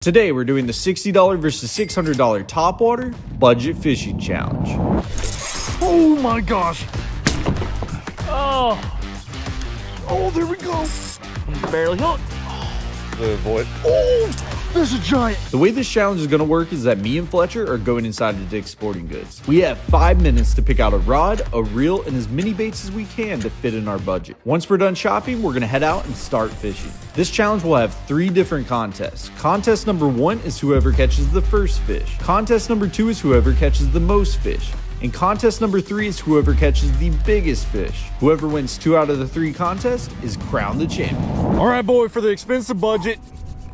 Today we're doing the $60 versus $600 topwater budget fishing challenge. Oh my gosh. Oh, There we go. I'm barely hooked. Good boy. Oh, there's a giant. The way this challenge is going to work is that me and Fletcher are going inside of Dick's Sporting Goods. We have 5 minutes to pick out a rod, a reel, and as many baits as we can to fit in our budget. Once we're done shopping, we're going to head out and start fishing. This challenge will have 3 different contests. Contest number 1 is whoever catches the first fish. Contest number 2 is whoever catches the most fish. And contest number 3 is whoever catches the biggest fish. Whoever wins 2 out of the 3 contests is crowned the champion. All right, boy, for the expensive budget,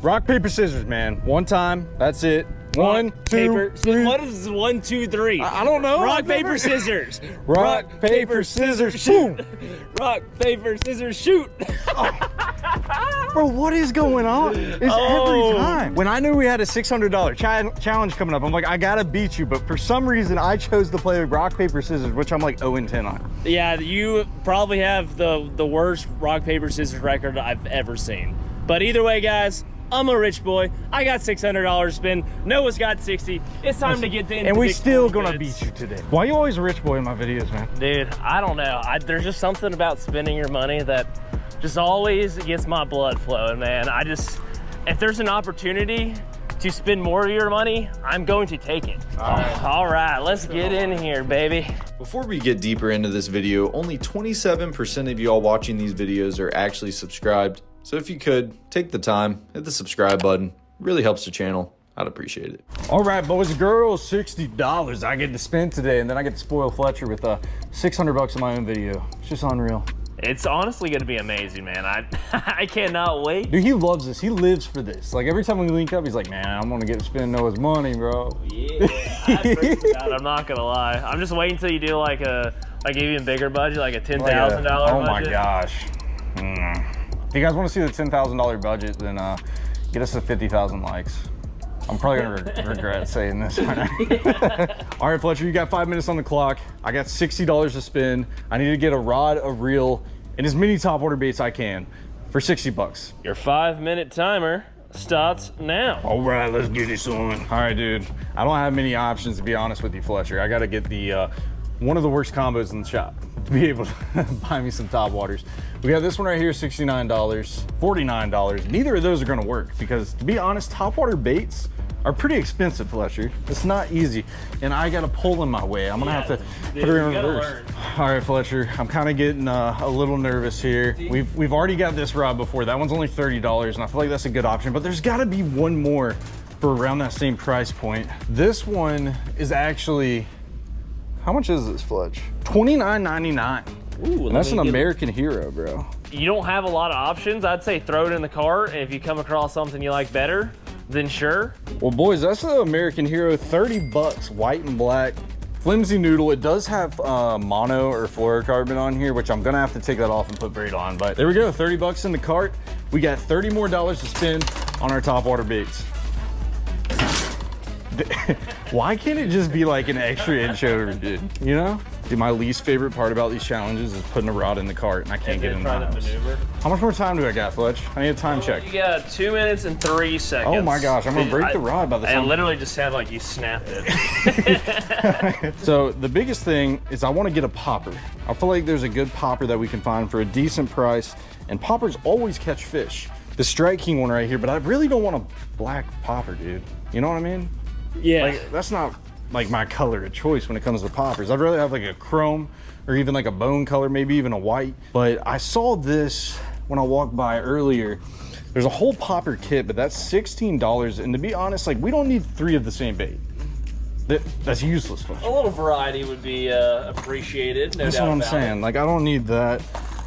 rock, paper, scissors, man. One time, that's it. One, two, three. What is 1, 2, 3? I don't know. Rock, paper, scissors. Rock, paper, scissors, boom. Rock, paper, scissors, shoot. Bro, what is going on? It's every time. When I knew we had a $600 challenge coming up, I'm like, I gotta beat you. But for some reason, I chose to play rock, paper, scissors, which I'm like 0-10 on. Yeah, you probably have the worst rock, paper, scissors record I've ever seen. But either way, guys, I'm a rich boy. I got $600 to spend. Noah's got 60. It's time to get in. And we still gonna beat you today. Why are you always a rich boy in my videos, man? Dude, I don't know. There's just something about spending your money that just always gets my blood flowing, man. If there's an opportunity to spend more of your money, I'm going to take it. All right, let's get in here, baby. Before we get deeper into this video, only 27% of y'all watching these videos are actually subscribed. So if you could, take the time, hit the subscribe button. It really helps the channel. I'd appreciate it. All right, boys and girls, $60 I get to spend today, and then I get to spoil Fletcher with $600 in my own video. It's just unreal. It's honestly gonna be amazing, man. I cannot wait. Dude, he loves this. He lives for this. Like every time we link up, he's like, man, I'm gonna get to spend Noah's money, bro. Yeah, I'm not gonna lie. I'm just waiting until you do like even bigger budget, like a $10,000 budget. Oh my gosh. If you guys want to see the $10,000 budget, then get us to 50,000 likes. I'm probably gonna regret saying this. All right, Fletcher, you got 5 minutes on the clock. I got $60 to spend. I need to get a rod, a reel, and as many topwater baits I can for 60 bucks. Your 5-minute timer starts now. All right, let's get this on. All right, dude. I don't have many options, to be honest with you, Fletcher. I got to get the one of the worst combos in the shop to be able to buy me some topwaters. We got this one right here, $69, $49. Neither of those are gonna work because, to be honest, topwater baits are pretty expensive, Fletcher. It's not easy, and I gotta pull in my way. I'm gonna have to put her in reverse. All right, Fletcher, I'm kind of getting a little nervous here. We've already got this rod before. That one's only $30, and I feel like that's a good option, but there's gotta be one more for around that same price point. This one is actually, how much is this, Fletch? $29.99. Ooh, and that's an American Hero, bro. You don't have a lot of options. I'd say throw it in the cart, and if you come across something you like better, then sure. Well, boys, that's the American Hero, 30 bucks, white and black, flimsy noodle. It does have mono or fluorocarbon on here, which I'm gonna have to take that off and put braid on. But there we go, 30 bucks in the cart. We got $30 more to spend on our topwater baits. Why can't it just be like an extra inch over, dude? You know? Dude, my least favorite part about these challenges is putting a rod in the cart and I can't get in the house. How much more time do I got, Fletch? I need a time check. You got 2 minutes and 3 seconds. Oh my gosh, I'm gonna break the rod by the time. I literally just had like you snapped it. So the biggest thing is I want to get a popper. I feel like there's a good popper that we can find for a decent price, and poppers always catch fish. The Strike King one right here, but I really don't want a black popper, dude. You know what I mean? Yeah. Like, that's not like my color of choice when it comes to poppers. I'd rather have like a chrome or even like a bone color, maybe even a white. But I saw this when I walked by earlier. There's a whole popper kit, but that's $16. And to be honest, like, we don't need 3 of the same bait. That's useless. A little variety would be appreciated. That's what I'm saying. Like, I don't need that.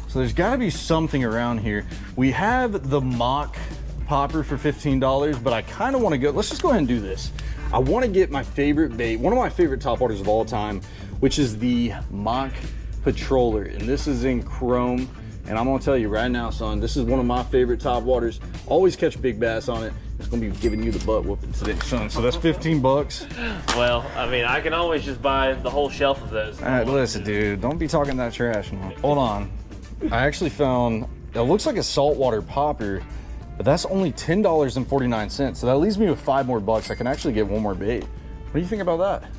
So there's got to be something around here. We have the mock popper for $15, but I kind of want to go. Let's just go ahead and do this. I want to get my favorite bait, one of my favorite topwaters of all time, which is the mock patroller, and this is in chrome. And I'm gonna tell you right now, son, this is one of my favorite topwaters. Always catch big bass on it. It's gonna be giving you the butt whooping today, son. So that's 15 bucks. Well, I mean, I can always just buy the whole shelf of those. All right, listen, dude, don't be talking that trash now. Hold on. I actually found, it looks like a saltwater popper, but that's only $10.49. So that leaves me with $5 more. I can actually get one more bait. What do you think about that?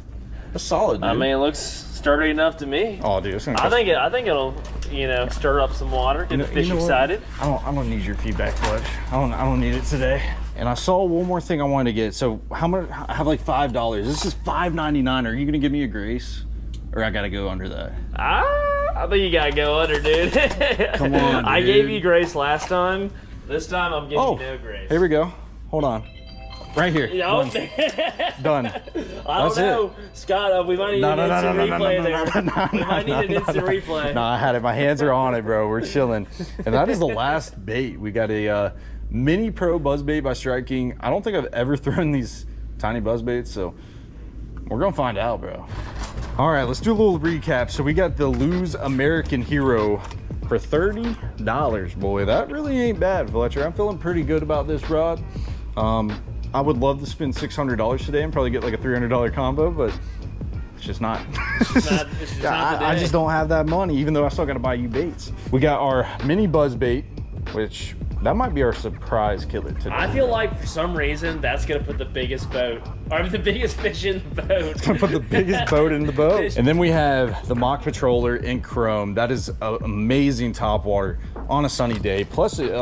That's solid, dude. I mean, it looks sturdy enough to me. Oh, dude, it's gonna I think it'll, you know, stir up some water, get the fish excited. I don't need your feedback, Fletch. I don't need it today. And I saw one more thing I wanted to get. So how much? I have like $5. This is $5.99. Are you gonna give me a grace, or I gotta go under that? I think you gotta go under, dude. Come on, dude. I gave you grace last time. This time I'm giving you no grace. Here we go. Hold on. Right here. Nope. Done. I don't know. Scott, we might need an instant replay there. We might need an instant replay. No, I had it. My hands are on it, bro. We're chilling. And that is the last bait. We got a mini pro buzzbait by Strike King. I don't think I've ever thrown these tiny buzzbaits, so we're gonna find out, bro. All right, let's do a little recap. So we got the Lose American Hero for $30, boy. That really ain't bad, Fletcher. I'm feeling pretty good about this rod. I would love to spend $600 today and probably get like a $300 combo, but it's just not. I just don't have that money, even though I still got to buy you baits. We got our mini buzz bait, which that might be our surprise killer today. I feel like for some reason that's gonna put the biggest boat, or the biggest fish in the boat. It's gonna put the biggest boat in the boat. And then we have the Mock Patroller in chrome. That is an amazing topwater on a sunny day. Plus it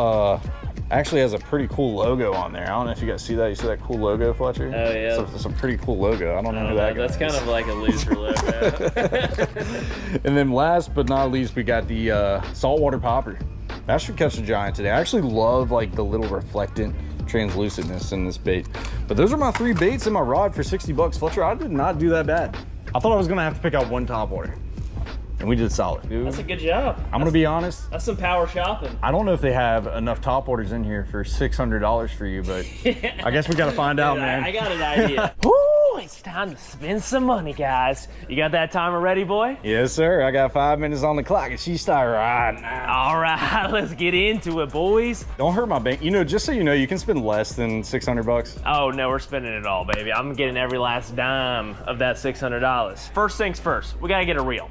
actually has a pretty cool logo on there. I don't know if you guys see that. You see that cool logo, Fletcher? Oh yeah. So it's a pretty cool logo. I don't know who that guy is. That's kind of like a loser logo. And then last but not least, we got the saltwater popper. That should catch a giant today. I actually love like the little reflectant translucentness in this bait. But those are my 3 baits in my rod for 60 bucks. Fletcher, I did not do that bad. I thought I was gonna have to pick out one topwater, and we did solid, dude. That's a good job. I'm gonna be honest. That's some power shopping. I don't know if they have enough topwaters in here for $600 for you, but I guess we gotta find out, man. I got an idea. Woo! It's time to spend some money, guys. You got that timer ready, boy? Yes, sir. I got 5 minutes on the clock, and she started right now. All right, let's get into it, boys. Don't hurt my bank. You know, just so you know, you can spend less than 600 bucks. Oh, no, we're spending it all, baby. I'm getting every last dime of that $600. First things first, we gotta get a reel.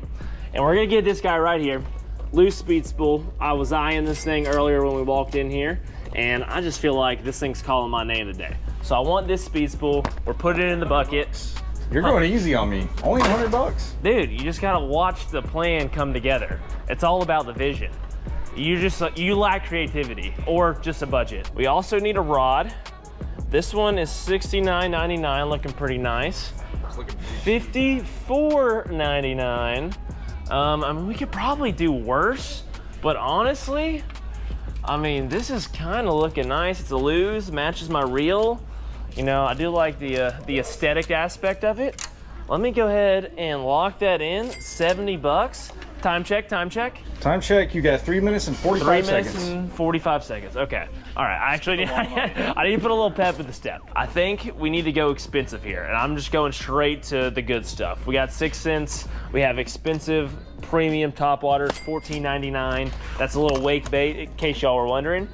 And we're gonna get this guy right here, loose speed spool. I was eyeing this thing earlier when we walked in here, and I just feel like this thing's calling my name today. So I want this speed spool. We're putting it in the bucket. You're going easy on me. Only 100 bucks. Dude, you just gotta watch the plan come together. It's all about the vision. You lack creativity or just a budget. We also need a rod. This one is $69.99, looking pretty nice. $54.99. I mean, we could probably do worse, but honestly, I mean, this is kind of looking nice. It's a lose, matches my reel. You know, I do like the aesthetic aspect of it. Let me go ahead and lock that in, 70 bucks. Time check, time check. Time check, you got 3 minutes and 45 seconds. 3 minutes and 45 seconds, okay. All right, I actually need, I need to put a little pep in the step. I think we need to go expensive here, and I'm just going straight to the good stuff. We got 6 cents, we have expensive premium topwaters, $14.99. That's a little wake bait, in case y'all were wondering.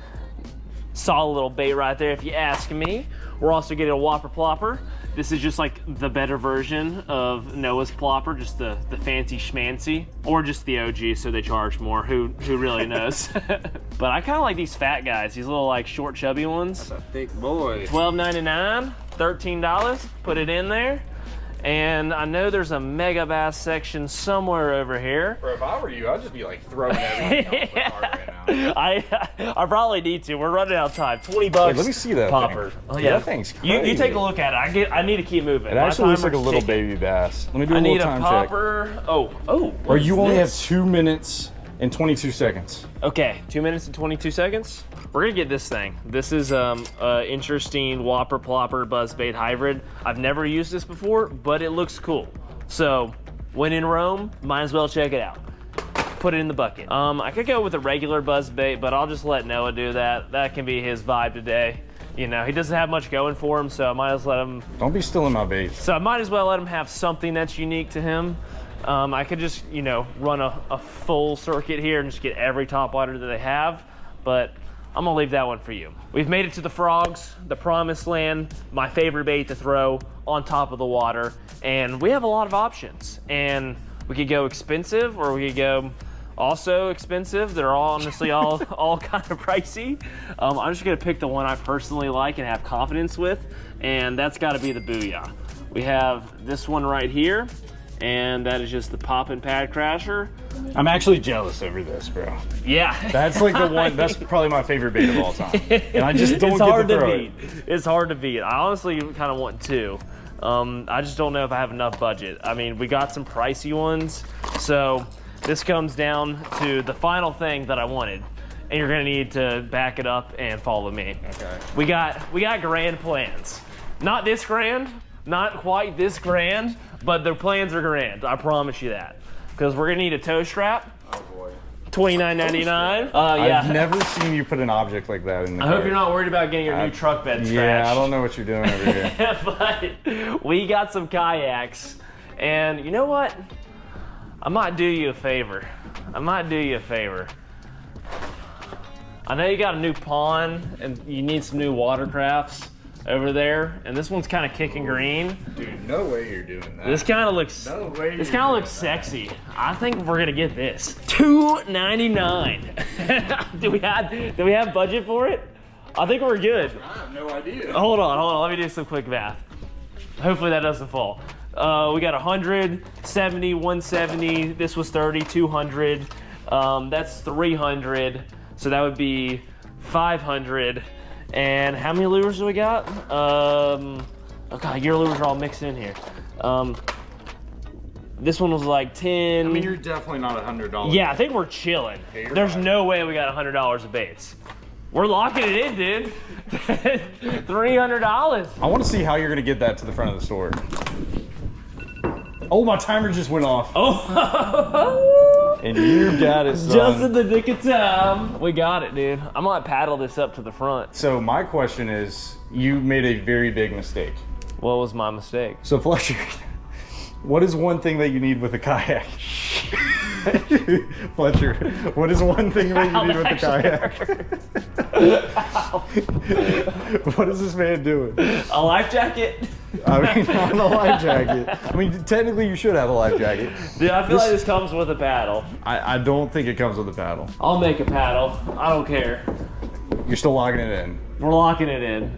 Solid little bait right there, if you ask me. We're also getting a Whopper Plopper. This is just like the better version of Noah's Plopper, just the fancy schmancy, or just the OG, so they charge more. Who really knows? But I kind of like these fat guys, these little like short chubby ones. That's a thick boy. $12.99, $13, put it in there. And I know there's a mega bass section somewhere over here. Bro, if I were you, I'd just be like throwing everything off the cart right now. I probably need to. We're running out of time. 20 bucks. Wait, let me see that popper. thing. Oh, yeah, that thing's crazy. You take a look at it. I need to keep moving. It actually looks like a little baby bass. Let me do a little time check. I need a popper. Oh. Or you only have 2 minutes and 22 seconds. Okay, 2 minutes and 22 seconds. We're gonna get this thing. This is interesting Whopper Plopper buzzbait hybrid. I've never used this before, but it looks cool. So when in Rome, might as well check it out. Put it in the bucket. I could go with a regular buzzbait, but I'll just let Noah do that. That can be his vibe today. You know, he doesn't have much going for him, so I might as well let him. Don't be stealing my bait. So I might as well let him have something that's unique to him. I could just, you know, run a full circuit here and just get every topwater that they have, but I'm gonna leave that one for you. We've made it to the frogs, the promised land, my favorite bait to throw on top of the water, and we have a lot of options. And we could go expensive, or we could go also expensive. They're all honestly all kind of pricey. I'm just gonna pick the one I personally like and have confidence with, and that's gotta be the Booyah. We have this one right here, and that is just the Poppin' Pad Crasher. I'm actually jealous over this, bro. Yeah. That's like the one, that's probably my favorite bait of all time. And I just don't get to throw it. It's hard to beat. I honestly kind of want two. I just don't know if I have enough budget. I mean, we got some pricey ones, so this comes down to the final thing that I wanted, and you're gonna need to back it up and follow me. Okay. We got grand plans. Not this grand, not quite this grand, but the plans are grand. I promise you that. Because we're gonna need a tow strap. Oh boy. $29.99. Yeah. I've never seen you put an object like that in the I hope you're not worried about getting your new truck bed scratched. Yeah, I don't know what you're doing over here. But we got some kayaks, and you know what? I might do you a favor. I might do you a favor. I know you got a new pond and you need some new watercrafts over there, and this one's kind of kicking green. Dude, no way you're doing that. This kind of looks. No way. This kind of looks sexy. I think we're gonna get this. $2.99. Do we have budget for it? I think we're good. I have no idea. Hold on. Let me do some quick math. Hopefully that doesn't fall. We got 100, 70, 170. This was 30, 200. That's 300. So that would be 500. And how many lures do we got? Oh God, your lures are all mixed in here. This one was like 10. I mean, you're definitely not $100. Yeah, I think we're chilling. Yeah, There's right. no way we got $100 of baits. We're locking it in, dude. $300. I want to see how you're going to get that to the front of the store. Oh, my timer just went off. Oh. And you got it, son. Just in the nick of time. We got it, dude. I might paddle this up to the front. So my question is, you made a very big mistake. What was my mistake? So Fletcher, what is one thing that you need with a kayak? Fletcher, what is one thing that you need with a kayak? What is this man doing? A life jacket? I mean, not a life jacket. I mean, technically you should have a life jacket. Dude, I feel like this comes with a paddle. I don't think it comes with a paddle. I'll make a paddle. I don't care. You're still locking it in. We're locking it in.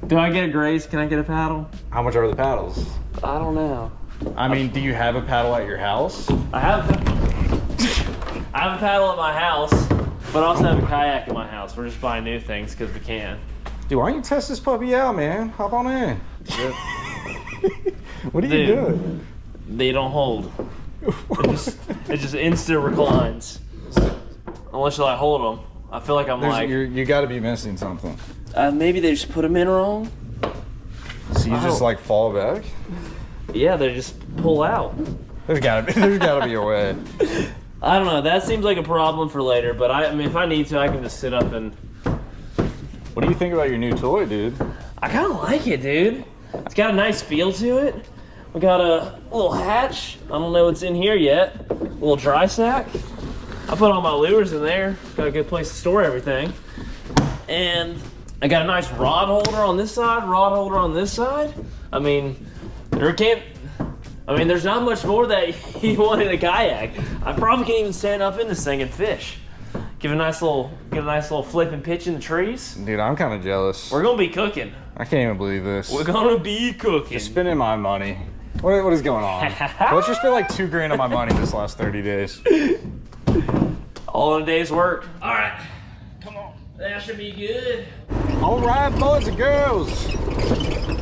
Do I get a grace? Can I get a paddle? How much are the paddles? I don't know. I mean, do you have a paddle at your house? I have a paddle at my house, but I also have a kayak at my house. We're just buying new things because we can. Dude, why don't you test this puppy out, man? Hop on in. What are you doing? They don't hold. It just instant reclines. Unless you like hold them. I feel like you got to be missing something. Maybe they just put them in wrong. So you just like fall back? Yeah, they just pull out. There's gotta be a way. I don't know. That seems like a problem for later. But I mean, if I need to, I can just sit up and. What do you think about your new toy, dude? I kind of like it, dude. It's got a nice feel to it. We got a little hatch. I don't know what's in here yet. A little dry sack. I put all my lures in there. Got a good place to store everything. And I got a nice rod holder on this side, rod holder on this side. I mean, there's not much more that you want in a kayak. I probably can't even stand up in this thing and fish. Get a nice little flip and pitch in the trees. Dude, I'm kind of jealous. We're gonna be cooking. I can't even believe this. We're gonna be cooking. You're spending my money. What is going on? Let's just spend like $2 grand on my money this last 30 days. All in a day's work. All right, come on. That should be good. All right, boys and girls.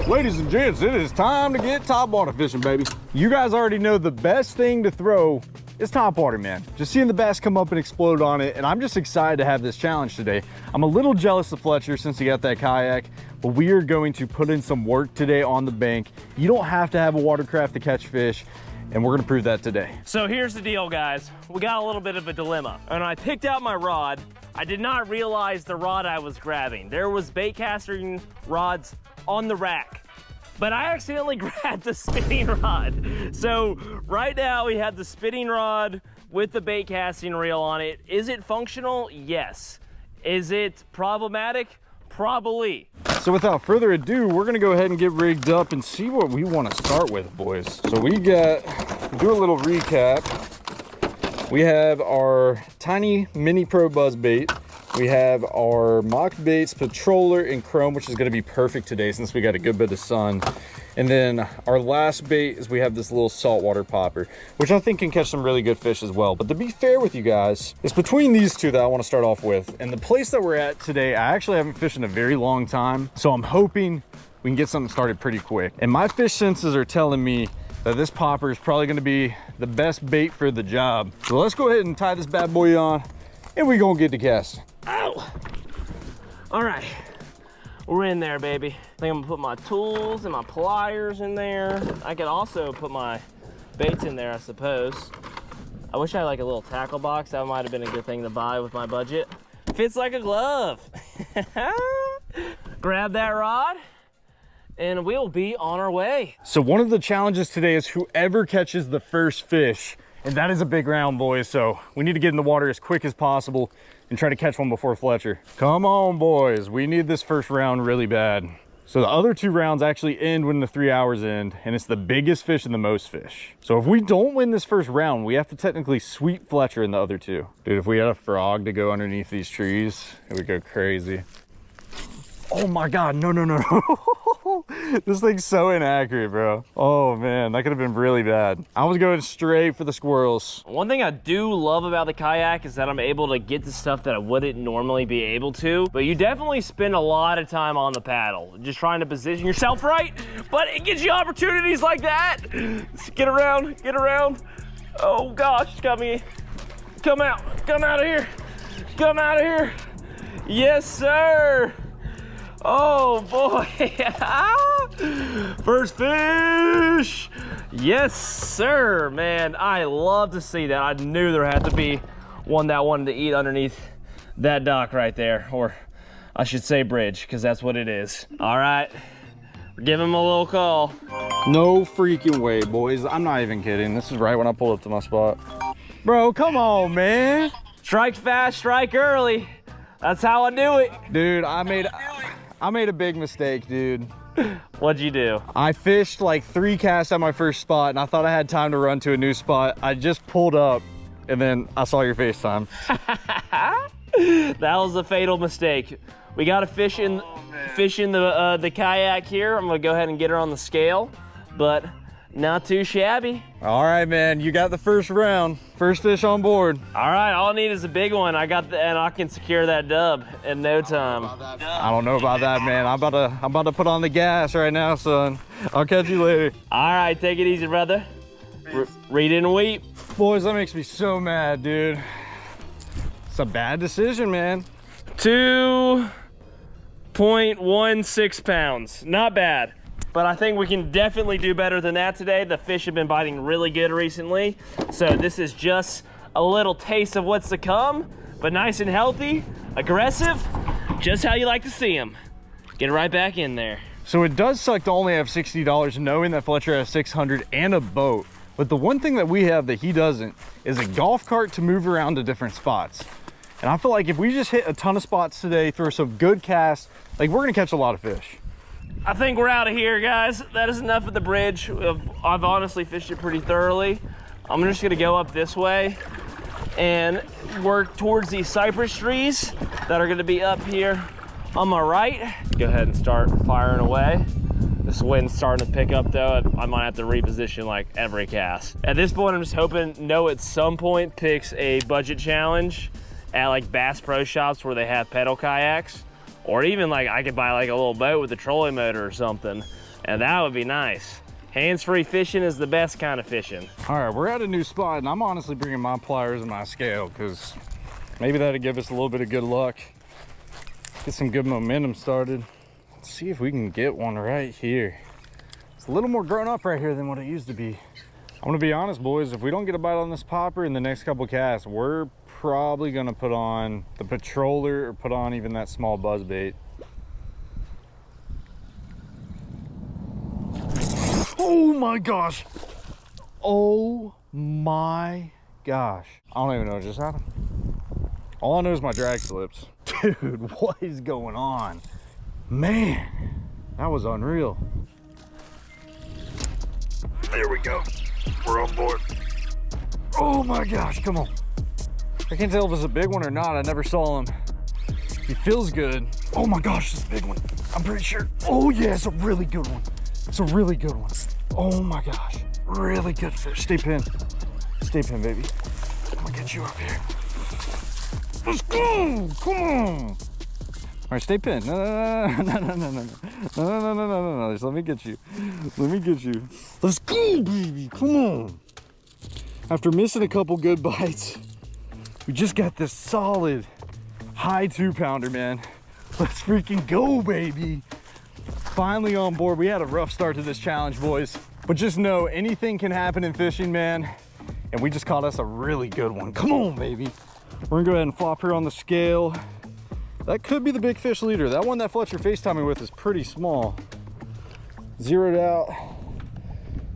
Ladies and gents, it is time to get topwater fishing, baby. You guys already know the best thing to throw is topwater, man. Just seeing the bass come up and explode on it, and I'm just excited to have this challenge today. I'm a little jealous of Fletcher since he got that kayak, but we are going to put in some work today on the bank. You don't have to have a watercraft to catch fish, and we're gonna prove that today. So here's the deal, guys. We got a little bit of a dilemma. When I picked out my rod, I did not realize the rod I was grabbing. There was bait casting rods on the rack, but I accidentally grabbed the spinning rod. So right now we have the spinning rod with the bait casting reel on it. Is it functional? Yes. Is it problematic? Probably. So without further ado, we're gonna go ahead and get rigged up and see what we wanna start with, boys. So we do a little recap. We have our tiny mini pro buzz bait. We have our mock baits, patroller and chrome, which is going to be perfect today since we got a good bit of sun. And then our last bait is we have this little saltwater popper, which I think can catch some really good fish as well. But to be fair with you guys, it's between these two that I want to start off with. And the place that we're at today, I actually haven't fished in a very long time. So I'm hoping we can get something started pretty quick. And my fish senses are telling me that this popper is probably going to be the best bait for the job. So let's go ahead and tie this bad boy on and we're going to get the casting. Ow! All right. We're in there, baby. I think I'm gonna put my tools and my pliers in there. I could also put my baits in there, I suppose. I wish I had like a little tackle box. That might have been a good thing to buy with my budget. Fits like a glove. Grab that rod and we'll be on our way. So one of the challenges today is whoever catches the first fish, and that is a big round, boys. So we need to get in the water as quick as possible and try to catch one before Fletcher. Come on, boys. We need this first round really bad. So the other 2 rounds actually end when the 3 hours end, and it's the biggest fish and the most fish. So if we don't win this first round, we have to technically sweep Fletcher in the other 2. Dude, if we had a frog to go underneath these trees, it would go crazy. Oh my God, no, no, no, no. This thing's so inaccurate, bro. Oh man, that could have been really bad. I was going straight for the squirrels. One thing I do love about the kayak is that I'm able to get to stuff that I wouldn't normally be able to, but you definitely spend a lot of time on the paddle, just trying to position yourself right, but it gives you opportunities like that. Get around, get around. Oh gosh, it's got me. Come out of here. Come out of here. Yes, sir. Oh boy. First fish. Yes, sir, man. I love to see that. I knew there had to be one that wanted to eat underneath that dock right there, or I should say bridge, because that's what it is. All right, give him a little call. No freaking way, boys. I'm not even kidding. This is right when I pull up to my spot. Bro, come on, man. Strike fast, strike early. That's how I do it. Dude, I made a big mistake, dude. What'd you do? I fished like 3 casts at my first spot and I thought I had time to run to a new spot. I just pulled up and then I saw your FaceTime. That was a fatal mistake. We got to fish in the kayak here. I'm gonna go ahead and get her on the scale, but not too shabby. All right, man, you got the first round. First fish on board. All right, all I need is a big one. And I can secure that dub in no time. I don't know about that, man. I'm about to put on the gas right now, son. I'll catch you later. All right, take it easy, brother. Read and weep. Boys, that makes me so mad, dude. It's a bad decision, man. 2.16 pounds, not bad. But I think we can definitely do better than that today. The fish have been biting really good recently. So this is just a little taste of what's to come, but nice and healthy, aggressive, just how you like to see them. Get right back in there. So it does suck to only have $60 knowing that Fletcher has 600 and a boat. But the one thing that we have that he doesn't is a golf cart to move around to different spots. And I feel like if we just hit a ton of spots today, throw some good casts, like we're gonna catch a lot of fish. I think we're out of here, guys. That is enough of the bridge. I've honestly fished it pretty thoroughly. I'm just gonna go up this way and work towards these cypress trees that are gonna be up here on my right. Go ahead and start firing away. This wind's starting to pick up though. I might have to reposition like every cast. At this point, I'm just hoping No at some point picks a budget challenge at like Bass Pro Shops where they have pedal kayaks. Or even like I could buy like a little boat with a trolling motor or something, and that would be nice. Hands-free fishing is the best kind of fishing. All right, we're at a new spot and I'm honestly bringing my pliers and my scale because maybe that'll give us a little bit of good luck. Get some good momentum started. Let's see if we can get one right here. It's a little more grown up right here than what it used to be. I'm gonna be honest, boys, if we don't get a bite on this popper in the next couple casts, we're probably gonna put on the patroller or put on even that small buzz bait. Oh my gosh. Oh my gosh. I don't even know what just happened. All I know is my drag slips. Dude, what is going on? Man, that was unreal. There we go. We're on board. Oh my gosh, come on. I can't tell if it's a big one or not. I never saw him. He feels good. Oh my gosh, it's a big one. I'm pretty sure. Oh yeah, it's a really good one. It's a really good one. Oh my gosh, really good fish. Stay pinned. Stay pinned, baby. I'm gonna get you up here. Let's go, come on. All right, stay pinned. No. Just let me get you. Let me get you. Let's go, baby, come on. After missing a couple good bites, we just got this solid high 2-pounder, man. Let's freaking go, baby. Finally on board. We had a rough start to this challenge, boys, but just know anything can happen in fishing, man. And we just caught us a really good one. Come on, baby. We're gonna go ahead and flop her on the scale. That could be the big fish leader. That one that Fletcher FaceTimed me with is pretty small. Zeroed out.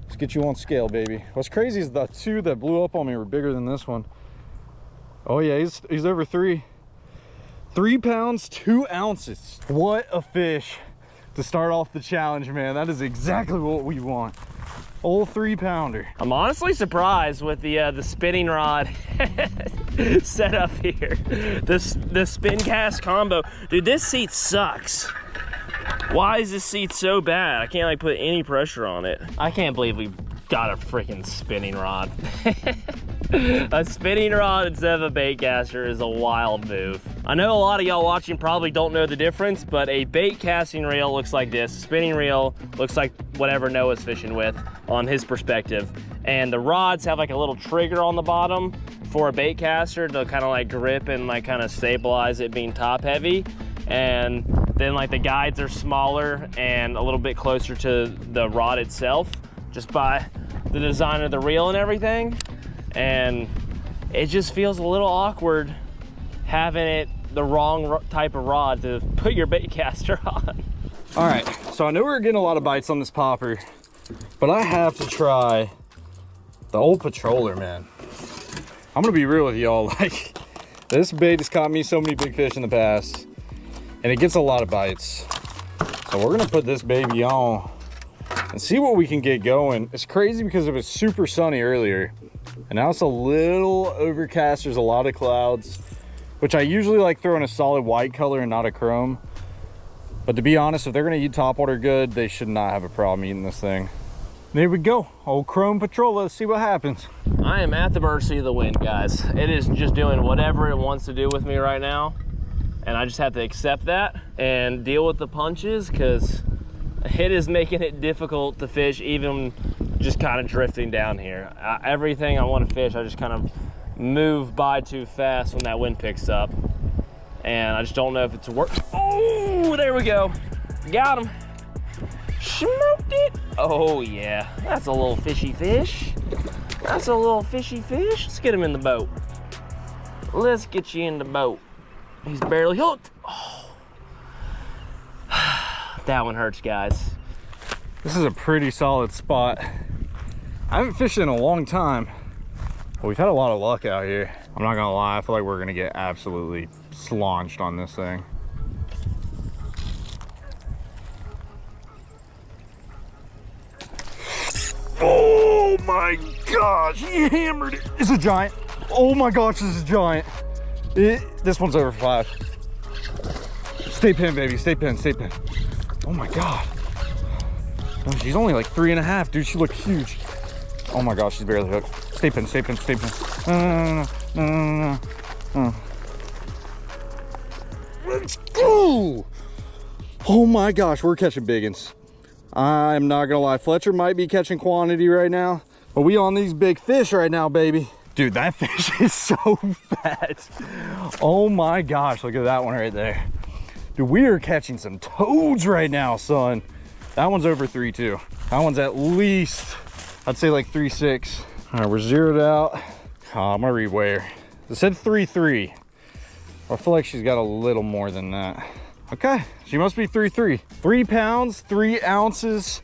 Let's get you on scale, baby. What's crazy is the two that blew up on me were bigger than this one. Oh yeah, he's over 3 pounds, 2 ounces. What a fish to start off the challenge, man. That is exactly what we want. Old 3-pounder. I'm honestly surprised with the spinning rod setup here. The spin cast combo. Dude, this seat sucks. Why is this seat so bad? I can't like put any pressure on it. I can't believe we got a freaking spinning rod. A spinning rod instead of a bait caster is a wild move. I know a lot of y'all watching probably don't know the difference, but a bait casting reel looks like this. A spinning reel looks like whatever Noah's fishing with on his perspective. And the rods have like a little trigger on the bottom for a bait caster to kind of like grip and like kind of stabilize it being top heavy. And then like the guides are smaller and a little bit closer to the rod itself, just by the design of the reel and everything. And it just feels a little awkward having it the wrong type of rod to put your bait caster on. All right, so I know we're getting a lot of bites on this popper, but I have to try the old patroller, man. I'm gonna be real with y'all, like, this bait has caught me so many big fish in the past, and it gets a lot of bites. So we're gonna put this baby on and see what we can get going. It's crazy because it was super sunny earlier, and now it's a little overcast. There's a lot of clouds, which I usually like throwing a solid white color and not a chrome. But to be honest, if they're gonna eat topwater good, they should not have a problem eating this thing. There we go, old chrome patrol. Let's see what happens. I am at the mercy of the wind, guys. It is just doing whatever it wants to do with me right now. And I just have to accept that and deal with the punches, because it is making it difficult to fish, even just kind of drifting down here. Everything I want to fish, I just kind of move by too fast when that wind picks up. And I just don't know if it's work. Oh, there we go. Got him. Smoked it. Oh yeah, that's a little fishy fish. That's a little fishy fish. Let's get him in the boat. Let's get you in the boat. He's barely hooked. Oh. That one hurts, guys. This is a pretty solid spot. I haven't fished in a long time, but we've had a lot of luck out here. I'm not gonna lie, I feel like we're gonna get absolutely slaunched on this thing. Oh my gosh, he hammered it. It's a giant. Oh my gosh, this is a giant. This one's over 5. Stay pinned, baby, stay pinned, stay pinned. Oh my God. Oh, she's only like 3.5, dude. She looked huge. Oh my gosh, she's barely hooked. Stay pinned, stay pinned, stay pinned. No. Let's go. Oh my gosh, we're catching big uns. I'm not gonna lie, Fletcher might be catching quantity right now, but we on these big fish right now, baby. Dude, that fish is so fat. Oh my gosh, look at that one right there. Dude, we are catching some toads right now, son. That one's over 3 too. That one's at least, I'd say like 3.6. All right, we're zeroed out. Oh, I'm gonna reweigh her. It said 3.3. I feel like she's got a little more than that. Okay, she must be 3.3. 3 pounds, 3 ounces.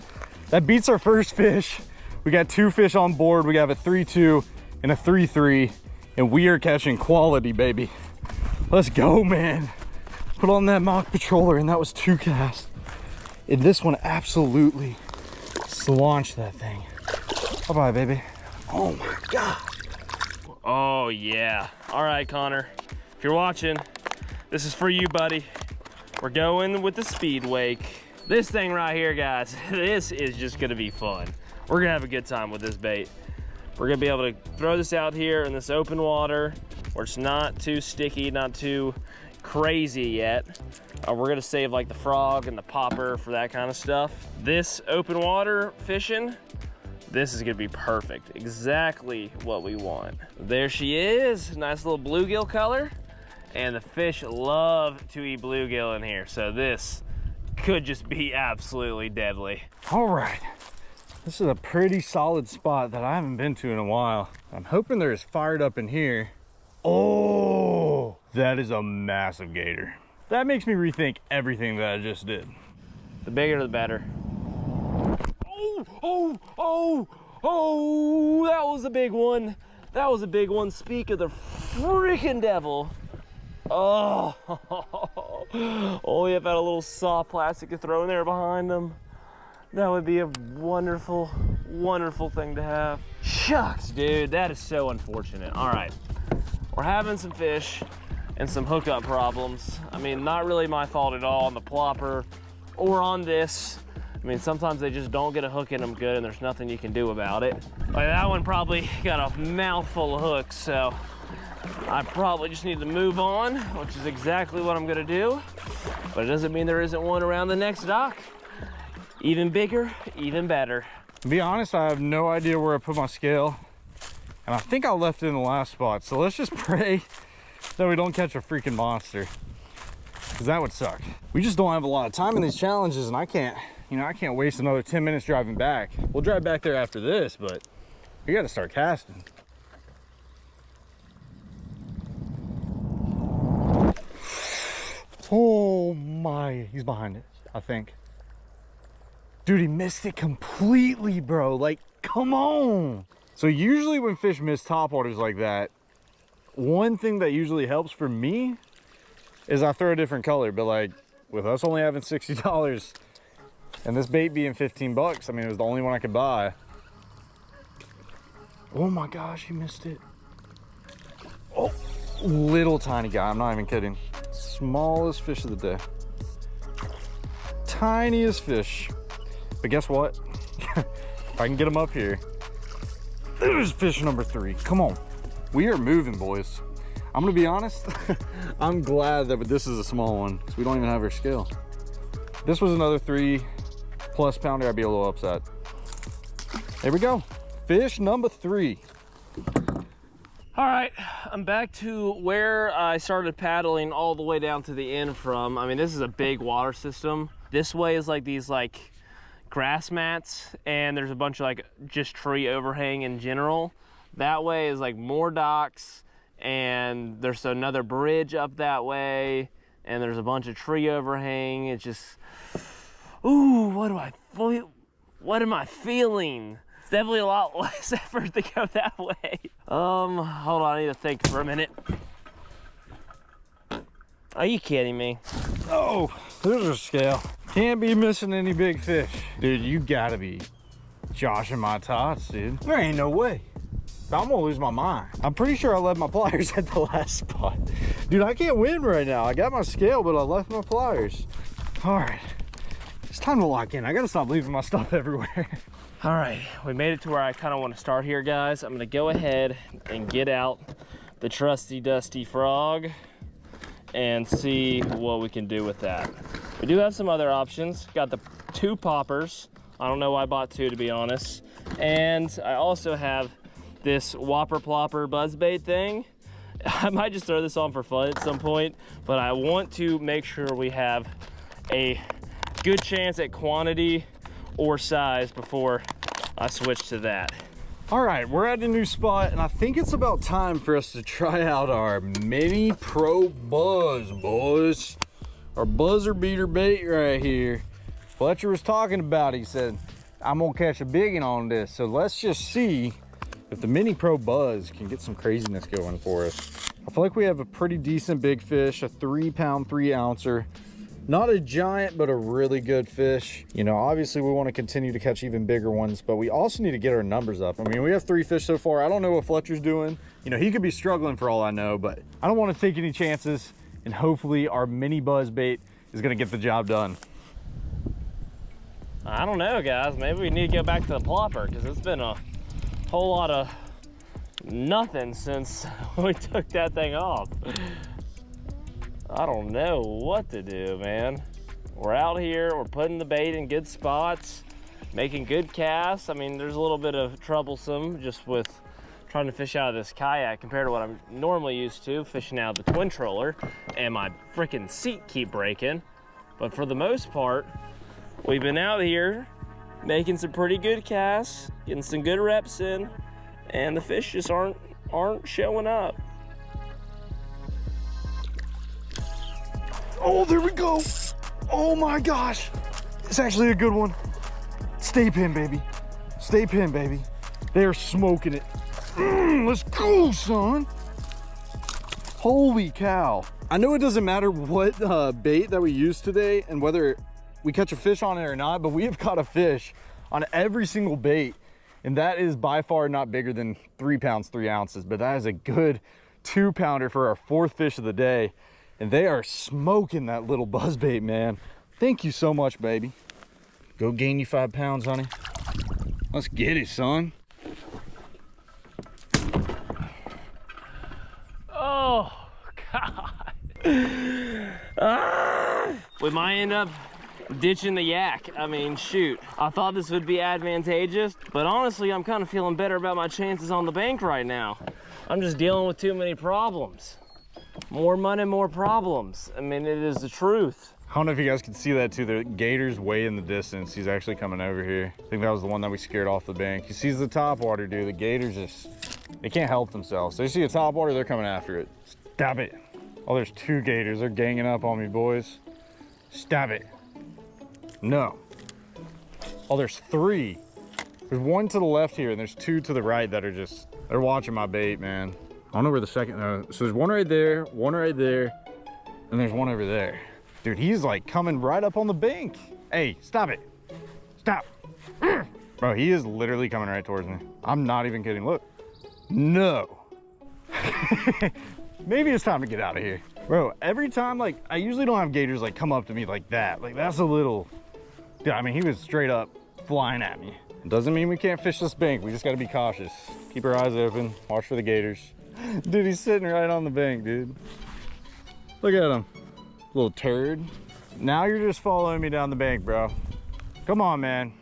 That beats our first fish. We got 2 fish on board. We have a 3.2 and a 3.3, and we are catching quality, baby. Let's go, man. Put on that mock patroller, and that was 2 casts. And this one absolutely launched that thing. Bye-bye, baby. Oh my God. Oh yeah. All right, Connor, if you're watching, this is for you, buddy. We're going with the speed wake. This thing right here, guys, this is just gonna be fun. We're gonna have a good time with this bait. We're gonna be able to throw this out here in this open water where it's not too sticky, not too crazy yet. We're gonna save like the frog and the popper for that kind of stuff. This open water fishing, this is gonna be perfect. Exactly what we want. There she is, nice little bluegill color. And the fish love to eat bluegill in here. So this could just be absolutely deadly. All right, this is a pretty solid spot that I haven't been to in a while. I'm hoping they're as fired up in here. Oh, that is a massive gator. That makes me rethink everything that I just did. The bigger the better. Oh, that was a big one. That was a big one. Speak of the freaking devil. Oh, only if I had a little soft plastic to throw in there behind them. That would be a wonderful, wonderful thing to have. Shucks, dude, that is so unfortunate. All right, we're having some fish and some hookup problems. I mean, not really my fault at all on the plopper or on this. I mean, sometimes they just don't get a hook in them good and there's nothing you can do about it. Like that one probably got a mouthful of hooks, so I probably just need to move on, which is exactly what I'm gonna do. But it doesn't mean there isn't one around the next dock. Even bigger, even better. To be honest, I have no idea where I put my scale. And I think I left it in the last spot. So let's just pray that we don't catch a freaking monster, because that would suck. We just don't have a lot of time in these challenges, and I can't waste another 10 minutes driving back. We'll drive back there after this, but we got to start casting. Oh my, he's behind it, I think. Dude, he missed it completely, bro. Like, come on. So usually when fish miss topwaters like that, one thing that usually helps for me is I throw a different color. But like, with us only having $60 and this bait being 15 bucks, I mean, it was the only one I could buy. Oh my gosh, he missed it. Oh, little tiny guy, I'm not even kidding. Smallest fish of the day. Tiniest fish. But guess what? If I can get him up here, there's fish number 3. Come on. We are moving, boys. I'm gonna be honest, I'm glad that this is a small one because we don't even have our scale. If this was another 3+ pounder, I'd be a little upset. There we go. Fish number 3. All right, I'm back to where I started paddling all the way down to the end from. I mean, this is a big water system. This way is like these like grass mats, and there's a bunch of like just tree overhang in general. That way is like more docks, and there's another bridge up that way, and there's a bunch of tree overhang. It's just, ooh, what am I feeling? It's definitely a lot less effort to go that way. Hold on, I need to think for a minute. Are you kidding me? Oh, there's a scale. Can't be missing any big fish. Dude, you gotta be joshing my tots, dude. There ain't no way. I'm gonna lose my mind. I'm pretty sure I left my pliers at the last spot. Dude, I can't win right now. I got my scale, but I left my pliers. All right, it's time to lock in. I gotta stop leaving my stuff everywhere. All right, we made it to where I kind of want to start here, guys. I'm gonna go ahead and get out the trusty dusty frog and see what we can do with that. We do have some other options. Got the 2 poppers. I don't know why I bought 2, to be honest. And I also have this whopper plopper buzzbait thing. I might just throw this on for fun at some point, but I want to make sure we have a good chance at quantity or size before I switch to that. All right, we're at a new spot, and I think it's about time for us to try out our Mini Pro Buzz, boys. Our buzzer beater bait right here. Fletcher was talking about it. He said, I'm gonna catch a big one on this. So let's just see if the Mini Pro Buzz can get some craziness going for us. I feel like we have a pretty decent big fish, a 3-pound, 3-ouncer. Not a giant, but a really good fish. You know, obviously we want to continue to catch even bigger ones, but we also need to get our numbers up. I mean, we have 3 fish so far. I don't know what Fletcher's doing. You know, he could be struggling for all I know, but I don't want to take any chances, and hopefully our mini buzz bait is going to get the job done. I don't know, guys. Maybe we need to go back to the plopper, because it's been a whole lot of nothing since we took that thing off. I don't know what to do, man. We're out here, we're putting the bait in good spots, making good casts. I mean, there's a little bit of troublesome just with trying to fish out of this kayak compared to what I'm normally used to, fishing out of the twin troller, and my freaking seat keep breaking. But for the most part, we've been out here making some pretty good casts, getting some good reps in, and the fish just aren't showing up. Oh, there we go. Oh my gosh. It's actually a good one. Stay pin, baby. Stay pin, baby. They're smoking it. Let's go, son. Holy cow. I know it doesn't matter what bait that we use today and whether we catch a fish on it or not, but we have caught a fish on every single bait. And that is by far not bigger than 3 pounds, 3 ounces, but that is a good 2-pounder for our 4th fish of the day. And they are smoking that little buzzbait, man. Thank you so much, baby. Go gain you 5 pounds, honey. Let's get it, son. Oh, God. We might end up ditching the yak. I mean, shoot. I thought this would be advantageous, but honestly, I'm kind of feeling better about my chances on the bank right now. I'm just dealing with too many problems. More money, more problems. I mean, it is the truth. I don't know if you guys can see that too. The gator's way in the distance. He's actually coming over here. I think that was the one that we scared off the bank. He sees the topwater, dude. The gators just, they can't help themselves. They see a topwater, they're coming after it. Stop it. Oh, there's 2 gators. They're ganging up on me, boys. Stop it. No. Oh, there's 3. There's 1 to the left here, and there's 2 to the right that are just, they're watching my bait, man. I don't know where the second, so there's 1 right there, 1 right there, and there's 1 over there. Dude, he's like coming right up on the bank. Hey, stop it. Stop. Bro, he is literally coming right towards me. I'm not even kidding, look. No. Maybe it's time to get out of here. Bro, every time, like, I usually don't have gators like come up to me like that. Like, that's a little, yeah, I mean, he was straight up flying at me. Doesn't mean we can't fish this bank. We just gotta be cautious. Keep our eyes open, watch for the gators. Dude, he's sitting right on the bank, dude. Look at him, little turd. Now you're just following me down the bank, bro. Come on, man.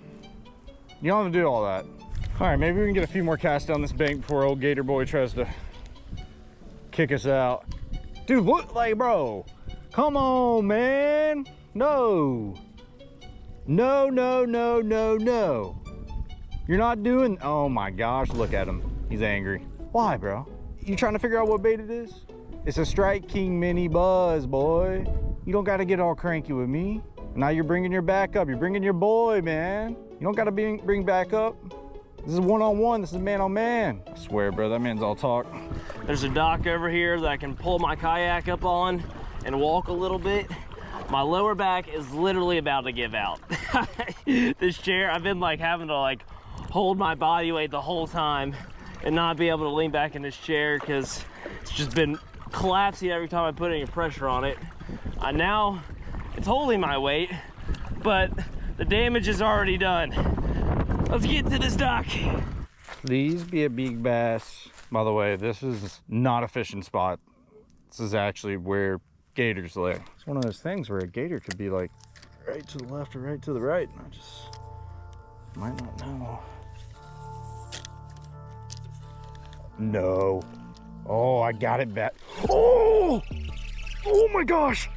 You don't have to do all that. All right, maybe we can get a few more casts down this bank before old gator boy tries to kick us out. Dude, look, like, bro, come on, man. No. No, no, no, no, no. You're not doing, oh my gosh, look at him. He's angry. Why, bro? You trying to figure out what bait it is? It's a Strike King mini buzz, boy. You don't gotta get all cranky with me. Now you're bringing your back up. You're bringing your boy, man. You don't gotta bring back up. This is one-on-one. This is man on man. I swear, bro, that man's all talk. There's a dock over here that I can pull my kayak up on and walk a little bit. My lower back is literally about to give out. This chair, I've been like having to like hold my body weight the whole time and not be able to lean back in this chair because it's just been collapsing every time I put any pressure on it. Now it's holding my weight, but the damage is already done. Let's get to this dock. Please be a big bass. By the way, this is not a fishing spot. This is actually where gators lay. It's one of those things where a gator could be like right to the left or right to the right, and I just might not know. No. Oh, I got it back. Oh! Oh my gosh!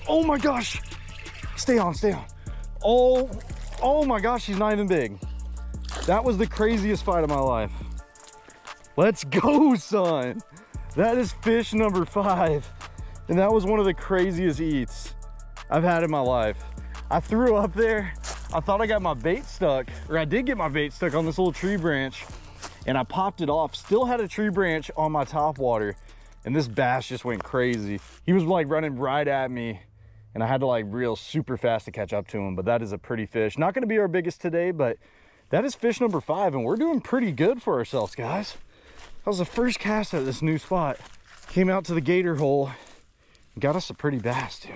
Oh my gosh! Stay on, stay on. Oh my gosh, he's not even big. That was the craziest fight of my life. Let's go, son. That is fish number 5. And that was one of the craziest eats I've had in my life. I threw up there. I thought I got my bait stuck, or I did get my bait stuck on this little tree branch, and I popped it off. Still had a tree branch on my top water, and this bass just went crazy. He was like running right at me, and I had to like reel super fast to catch up to him, but that is a pretty fish. Not gonna be our biggest today, but that is fish number 5, and we're doing pretty good for ourselves, guys. That was the first cast at this new spot. Came out to the gator hole and got us a pretty bass, dude.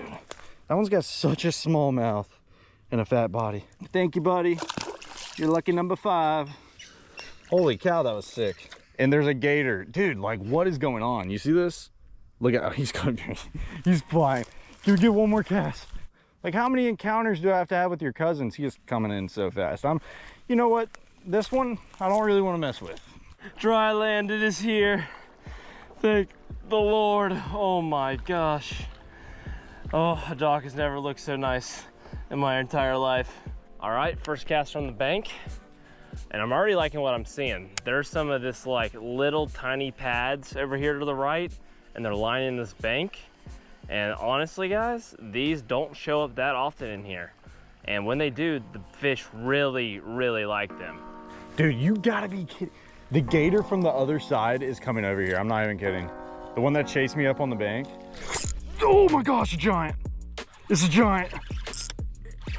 That one's got such a small mouth and a fat body. Thank you, buddy. You're lucky number 5. Holy cow, that was sick. And there's a gator. Dude, like, what is going on? You see this? Look at how he's coming. He's flying. Can we get one more cast? Like, how many encounters do I have to have with your cousins? He's coming in so fast. You know what? This one, I don't really want to mess with. Dry land, it is here. Thank the Lord. Oh my gosh. Oh, a dock has never looked so nice in my entire life. All right, first cast from the bank. And I'm already liking what I'm seeing. There's some of this like little tiny pads over here to the right, and they're lining this bank. And honestly, guys, these don't show up that often in here. And when they do, the fish really, really like them. Dude, you gotta be kidding. The gator from the other side is coming over here. I'm not even kidding. The one that chased me up on the bank. Oh my gosh, a giant. It's a giant.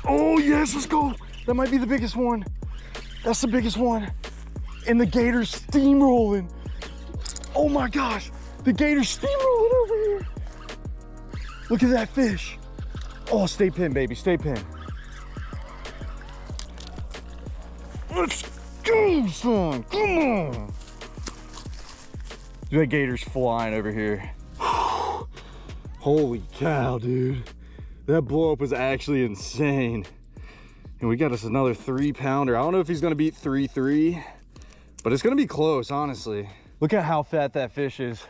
Oh yes, let's go. That might be the biggest one. That's the biggest one. And the gator's steamrolling. Oh my gosh, the gator's steamrolling over here. Look at that fish. Oh, stay pinned, baby, stay pinned. Let's go, son, come on. That gator's flying over here. Holy cow, dude. That blow up was actually insane. And we got us another 3-pounder. I don't know if he's gonna beat 3-3, but it's gonna be close, honestly. Look at how fat that fish is.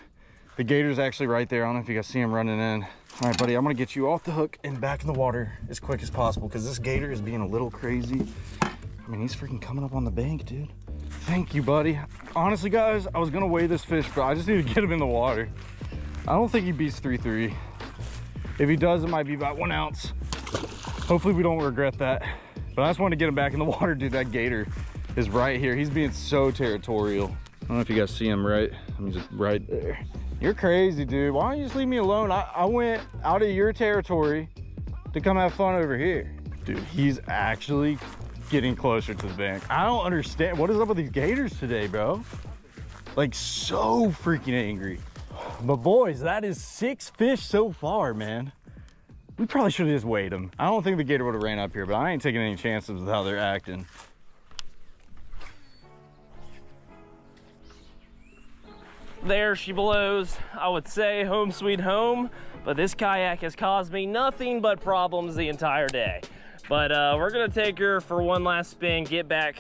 The gator's actually right there. I don't know if you guys see him running in. All right, buddy, I'm gonna get you off the hook and back in the water as quick as possible because this gator is being a little crazy. I mean, he's freaking coming up on the bank, dude. Thank you, buddy. Honestly, guys, I was gonna weigh this fish, but I just need to get him in the water. I don't think he beats 3-3. If he does, it might be about 1 ounce. Hopefully we don't regret that. But I just want to get him back in the water, dude. That gator is right here. He's being so territorial. I don't know if you guys see him right. I'm just right there. You're crazy, dude. Why don't you just leave me alone? I went out of your territory to come have fun over here. Dude, he's actually getting closer to the bank. I don't understand. What is up with these gators today, bro? Like, so freaking angry. But boys, that is 6 fish so far, man. We probably should have just weighed them. I don't think the gator would have ran up here, but I ain't taking any chances with how they're acting. There she blows. I would say home sweet home, but this kayak has caused me nothing but problems the entire day. But we're gonna take her for one last spin, get back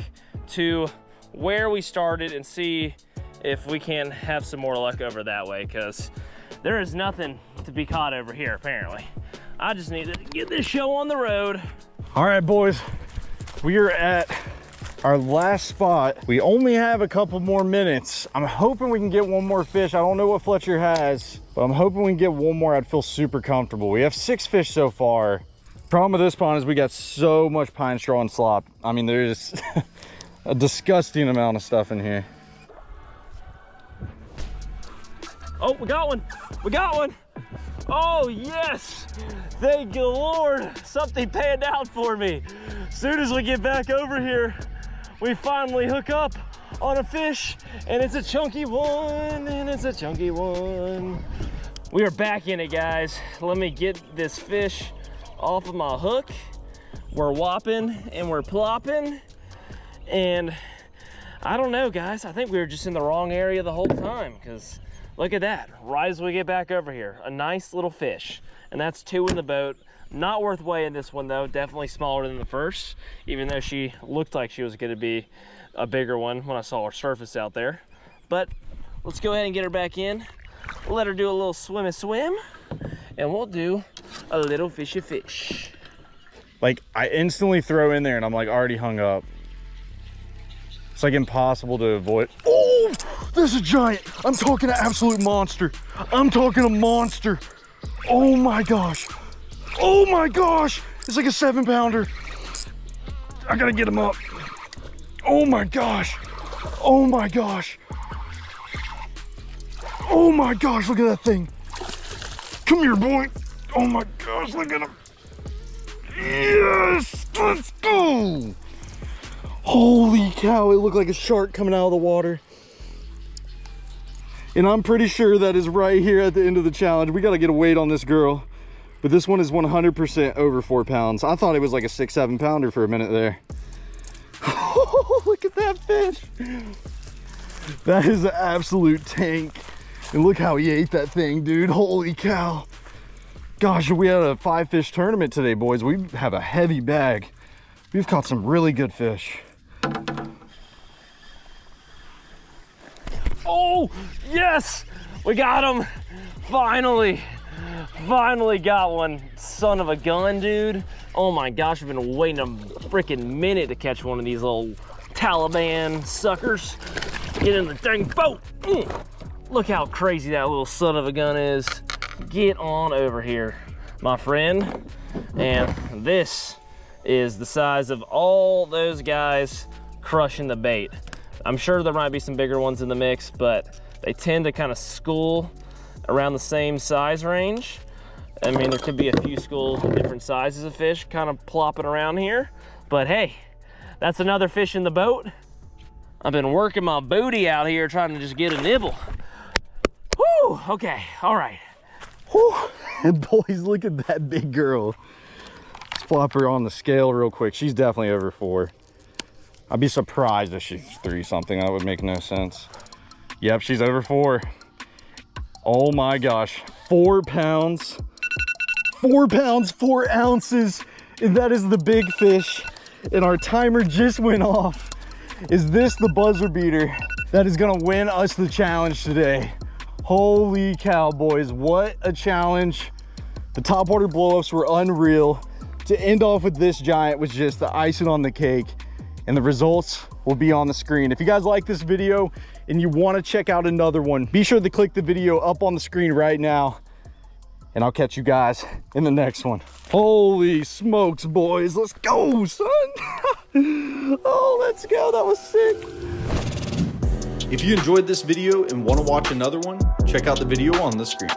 to where we started and see if we can have some more luck over that way, because there is nothing to be caught over here, apparently. I just need to get this show on the road. All right, boys, we are at our last spot. We only have a couple more minutes. I'm hoping we can get one more fish. I don't know what Fletcher has, but I'm hoping we can get one more. I'd feel super comfortable. We have 6 fish so far. Problem with this pond is we got so much pine straw and slop. I mean, there's a disgusting amount of stuff in here. Oh, we got one. We got one. Oh, yes. Thank you, Lord. Something panned out for me. As soon as we get back over here, we finally hook up on a fish, and it's a chunky one, and it's a chunky one. We are back in it, guys. Let me get this fish off of my hook. We're whopping and we're plopping, and I don't know, guys. I think we were just in the wrong area the whole time, because look at that, right as we get back over here, a nice little fish. And that's 2 in the boat. Not worth weighing this one though, definitely smaller than the first, even though she looked like she was gonna be a bigger one when I saw her surface out there. But let's go ahead and get her back in. Let her do a little swim, and we'll do a little fishy fish. Like, I instantly throw in there and I'm like already hung up. It's like impossible to avoid. Oh, there's a giant. I'm talking an absolute monster. I'm talking a monster. Oh my gosh. Oh my gosh. It's like a 7-pounder. I gotta get him up. Oh my gosh. Oh my gosh. Oh my gosh, look at that thing. Come here, boy. Oh my gosh, look at him. Yes, let's go. Holy cow, it looked like a shark coming out of the water. And I'm pretty sure that is right here at the end of the challenge. We got to get a weight on this girl. But this one is 100% over 4 pounds. I thought it was like a 6-7 pounder for a minute there. Oh, look at that fish. That is an absolute tank. And look how he ate that thing, dude. Holy cow. Gosh, we had a 5-fish tournament today, boys. We have a heavy bag. We've caught some really good fish. Oh, yes, we got him. Finally got one. Son of a gun, dude. Oh my gosh, I've been waiting a freaking minute to catch one of these little Taliban suckers. Get in the dang boat. Look how crazy that little son of a gun is. Get on over here, my friend. And this is the size of all those guys crushing the bait. I'm sure there might be some bigger ones in the mix, but they tend to kind of school around the same size range. I mean, there could be a few schools with different sizes of fish kind of plopping around here, but hey, that's another fish in the boat. I've been working my booty out here trying to just get a nibble. Whew, okay, all right. Whew. And boys, look at that big girl. Let's flop her on the scale real quick. She's definitely over 4. I'd be surprised if she's 3 something. That would make no sense. Yep, she's over 4. Oh my gosh, 4 pounds. 4 pounds, 4 ounces. And that is the big fish. And our timer just went off. Is this the buzzer beater that is gonna win us the challenge today? Holy cow, boys, what a challenge. The topwater blow-ups were unreal. To end off with this giant was just the icing on the cake. And the results will be on the screen. If you guys like this video and you want to check out another one, be sure to click the video up on the screen right now, and I'll catch you guys in the next one. Holy smokes, boys, let's go, son. Oh, let's go, that was sick. If you enjoyed this video and want to watch another one, check out the video on the screen.